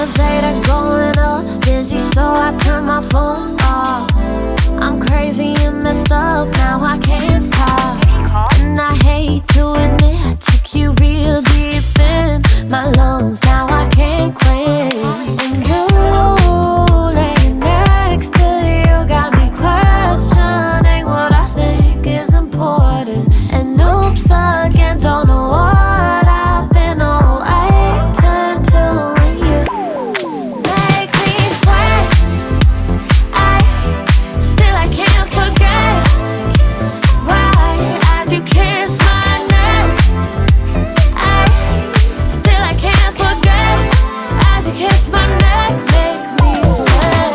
elevator going up, busy, so I turn my phone off. I'm crazy and messed up, now I can't talk. And I hate to admit I took you real deep in my lungs, now I can't quit. And you laying next to you got me questioning what I think is important. And oops again, don't know what I've been all I turn to when you make me sweat. I can't forget why as you kiss my neck. I can't forget as you kiss my neck, make me sweat.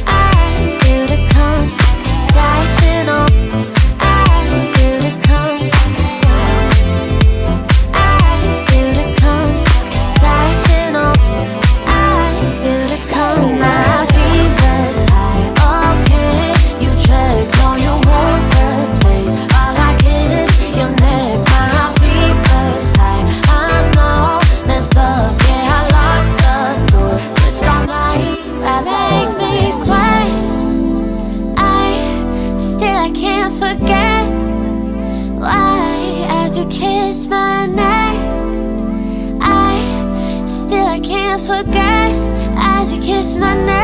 I feel to come diving on. I feel to come. I feel to come diving on. I feel to come. My fever's high. Okay, you check on your won't replace while I kiss your neck. My fever's high. I'm all messed up. Yeah, I locked the door, switched on light. That make me sweat. I can't forget why as you kiss my neck. I can't forget as you kiss my neck.